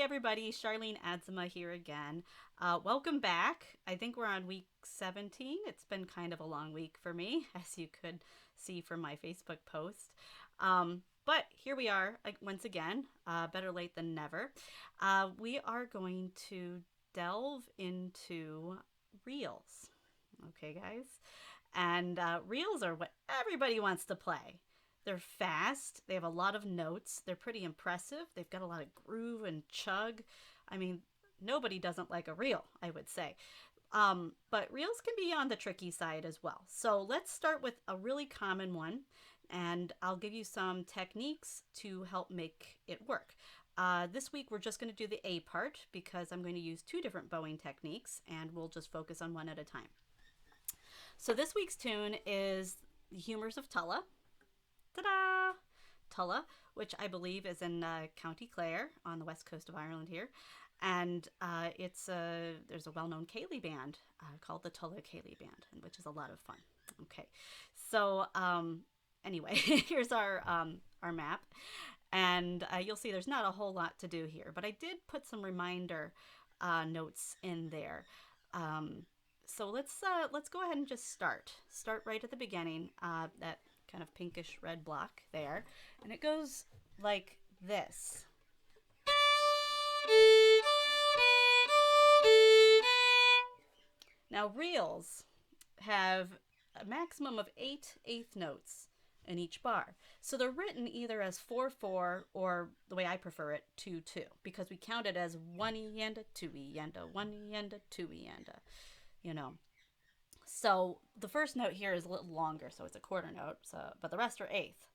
everybody, Charlene Adzima here again. Welcome back. I think we're on week 17. It's been kind of a long week for me, as you could see from my Facebook post. But here we are once again, better late than never. We are going to delve into reels. Okay, guys? And reels are what everybody wants to play. They're fast. They have a lot of notes. They're pretty impressive. They've got a lot of groove and chug. I mean, nobody doesn't like a reel, I would say. But reels can be on the tricky side as well. So let's start with a really common one, and I'll give you some techniques to help make it work. This week we're just going to do the A part because I'm going to use two different bowing techniques, and we'll just focus on one at a time. So this week's tune is the Humors of Tulla. Ta-da! Tulla, which I believe is in County Clare on the west coast of Ireland here. And there's a well-known Ceilidh band called the Tulla Ceilidh Band, which is a lot of fun. Okay, so anyway, here's our map. And you'll see there's not a whole lot to do here, but I did put some reminder notes in there. So let's go ahead and just start right at the beginning. That kind of pinkish red block there, and it goes like this. Now reels have a maximum of 8 eighth notes in each bar, so they're written either as 4/4 or, the way I prefer it, 2/2, because we count it as 1 and a 2 and a 1 and a 2 and a, you know. So the first note here is a little longer, so it's a quarter note, but the rest are eighth.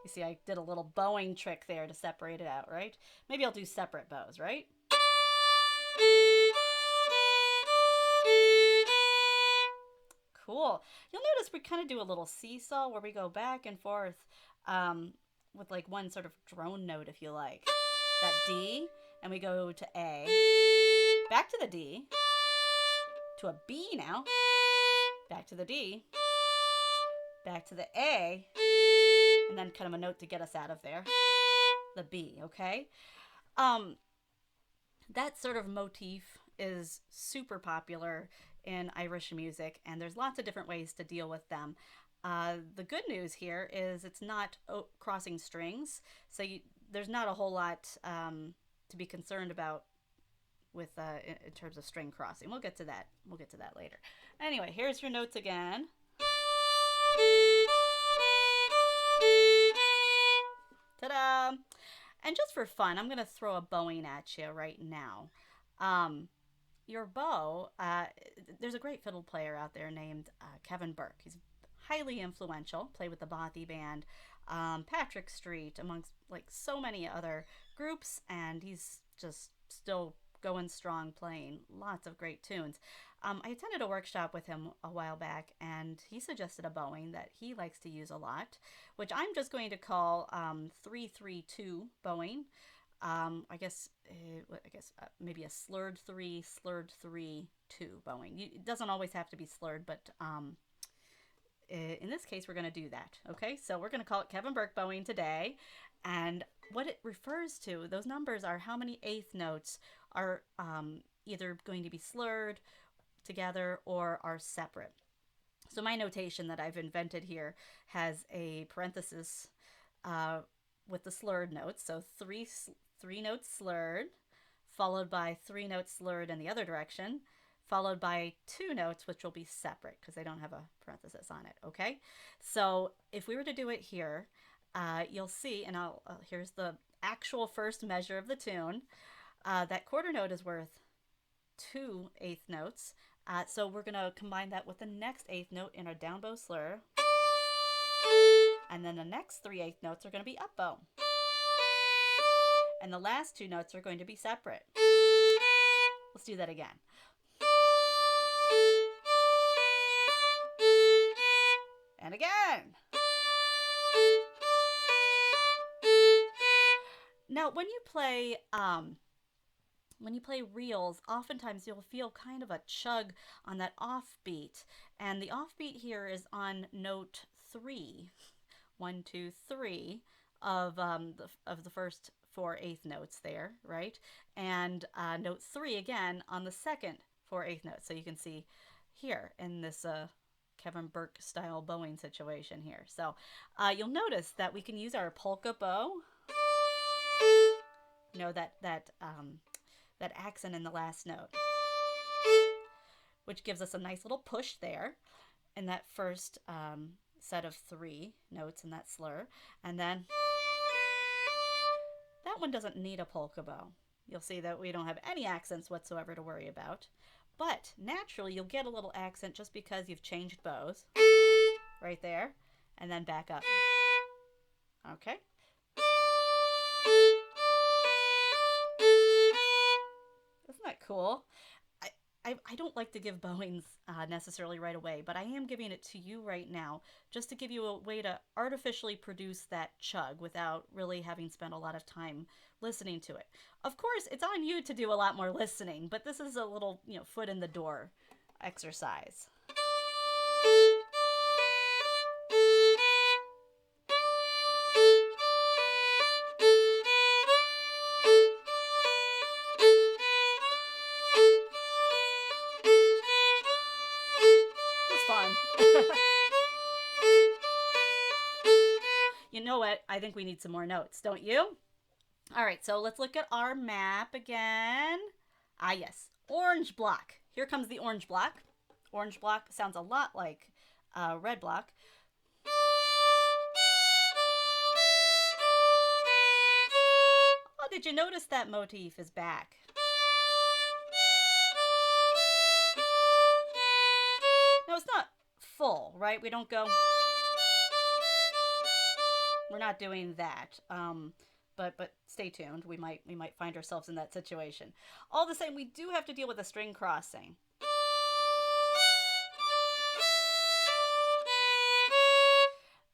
You see, I did a little bowing trick there to separate it out, right? Maybe I'll do separate bows, right? Cool. You'll notice we kind of do a little seesaw where we go back and forth with like one sort of drone note, if you like. That D, and we go to A. Back to the D, to a B now, back to the D, back to the A, and then kind of a note to get us out of there, the B, okay? That sort of motif is super popular in Irish music, and there's lots of different ways to deal with them. The good news here is it's not crossing strings, so there's not a whole lot to be concerned about with in terms of string crossing. We'll get to that later. Anyway, here's your notes again. Ta-da! And just for fun, I'm going to throw a bowing at you right now. Your bow, there's a great fiddle player out there named Kevin Burke. He's highly influential, played with the Bothy Band, Patrick Street, amongst like so many other groups, and he's just still going strong, playing lots of great tunes. I attended a workshop with him a while back, and he suggested a bowing that he likes to use a lot, which I'm just going to call 3-3-2 bowing. I guess maybe a slurred 3, slurred 3, 2 bowing. It doesn't always have to be slurred, but in this case, we're going to do that. Okay, so we're going to call it Kevin Burke bowing today, and what it refers to, those numbers are how many eighth notes are either going to be slurred together or are separate. So my notation that I've invented here has a parenthesis with the slurred notes. So three notes slurred, followed by 3 notes slurred in the other direction, followed by 2 notes, which will be separate because they don't have a parenthesis on it. Okay, so if we were to do it here, you'll see, and here's the actual first measure of the tune. That quarter note is worth 2 eighth notes. So we're going to combine that with the next eighth note in our down bow slur. And then the next 3 eighth notes are going to be up bow. And the last 2 notes are going to be separate. Let's do that again. And again. Now, when you play reels, oftentimes you'll feel kind of a chug on that offbeat, and the offbeat here is on note 3. 1, 2, 3 of the first 4/8 notes there, right? And note 3 again on the second 4/8 note. So you can see here in this Kevin Burke style bowing situation here. So you'll notice that we can use our polka bow. You know, that accent in the last note, which gives us a nice little push there in that first set of 3 notes in that slur. And then that one doesn't need a polka bow. You'll see that we don't have any accents whatsoever to worry about. But naturally, you'll get a little accent just because you've changed bows. Right there. And then back up. Okay. Isn't that cool? I don't like to give bowings necessarily right away, but I am giving it to you right now just to give you a way to artificially produce that chug without really having spent a lot of time listening to it. Of course, it's on you to do a lot more listening, but this is a little, foot in the door exercise. You know what? I think we need some more notes, don't you? All right, so let's look at our map again. Ah, yes, orange block. Here comes the orange block. Orange block sounds a lot like red block. Oh, did you notice that motif is back? Now, it's not full, right? We don't go... We're not doing that, but stay tuned. We might find ourselves in that situation. All the same, we do have to deal with a string crossing.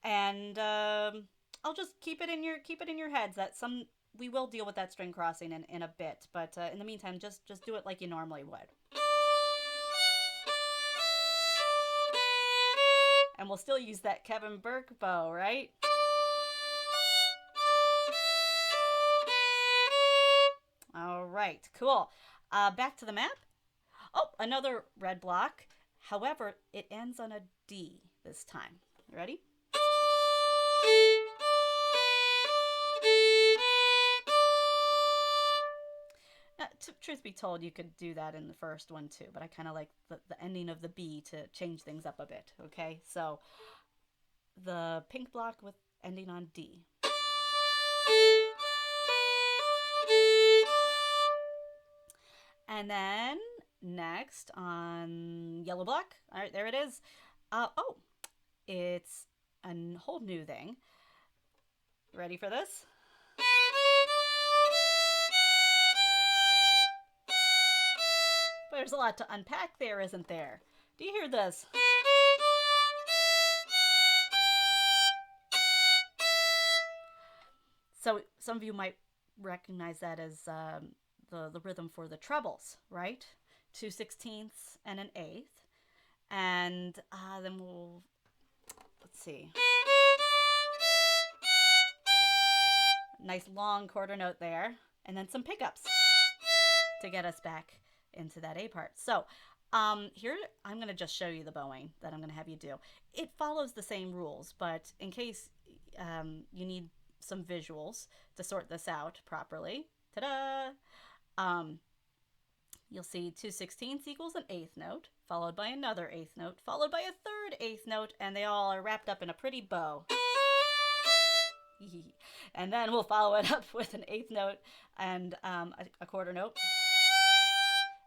And I'll just keep it in your heads that we will deal with that string crossing in a bit. But in the meantime, just do it like you normally would. And we'll still use that Kevin Burke bow, right? All right, cool. Back to the map. Oh, another red block. However, it ends on a D this time. You ready? Now, truth be told, you could do that in the first one too, but I kind of like the ending of the B to change things up a bit, okay? So the pink block with ending on D. And then next on yellow block, all right, there it is. Oh, it's a whole new thing. Ready for this? But there's a lot to unpack there, isn't there? Do you hear this? So some of you might recognize that as the rhythm for the trebles, right? 2/16 and an 1/8. And then let's see. Nice long quarter note there. And then some pickups to get us back into that A part. So here I'm going to just show you the bowing that I'm going to have you do. It follows the same rules, but in case you need some visuals to sort this out properly, ta-da! You'll see 2/16 equals an 1/8 note, followed by another 1/8 note, followed by a third 1/8 note, and they all are wrapped up in a pretty bow. And then we'll follow it up with an 1/8 note and a quarter note,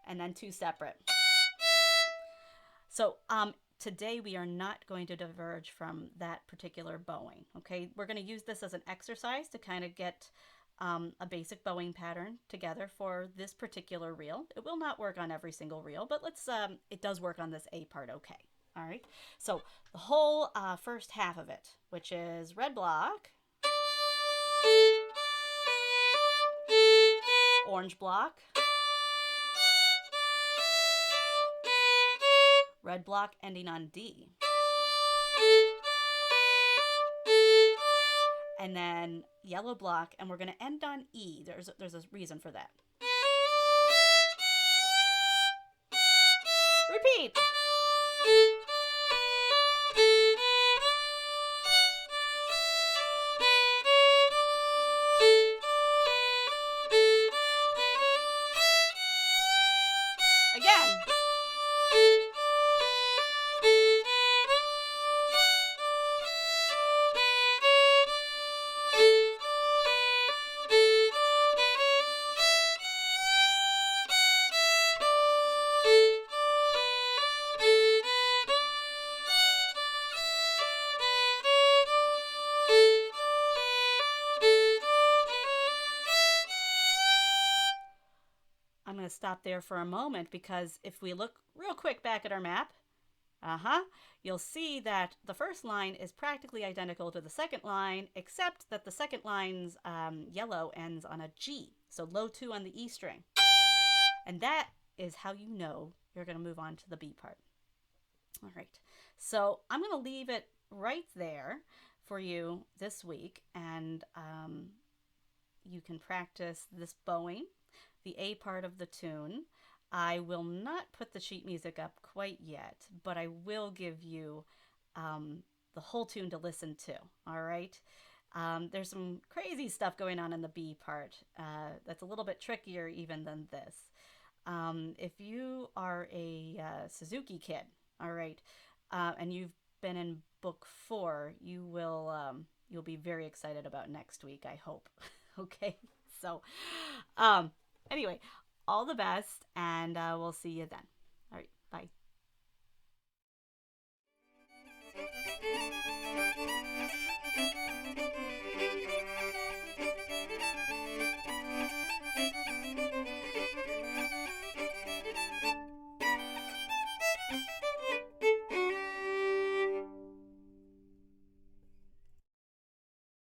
and then 2 separate. So today we are not going to diverge from that particular bowing, okay? We're going to use this as an exercise to kind of get a basic bowing pattern together for this particular reel. It will not work on every single reel, but it does work on this A part okay. All right, so the whole first half of it, which is red block, orange block, red block ending on D, and then yellow block, and we're going to end on E. There's a reason for that. Repeat. Again. I'm going to stop there for a moment because if we look real quick back at our map, you'll see that the first line is practically identical to the second line, except that the second line's yellow ends on a G, so low 2 on the E string. And that is how you know you're going to move on to the B part. All right, so I'm going to leave it right there for you this week, and you can practice this bowing, the A part of the tune. I will not put the sheet music up quite yet, but I will give you the whole tune to listen to, all right? There's some crazy stuff going on in the B part that's a little bit trickier even than this. If you are a Suzuki kid, all right, and you've been in book 4, you'll be very excited about next week, I hope. Okay, so anyway, all the best, and we'll see you then. All right, bye.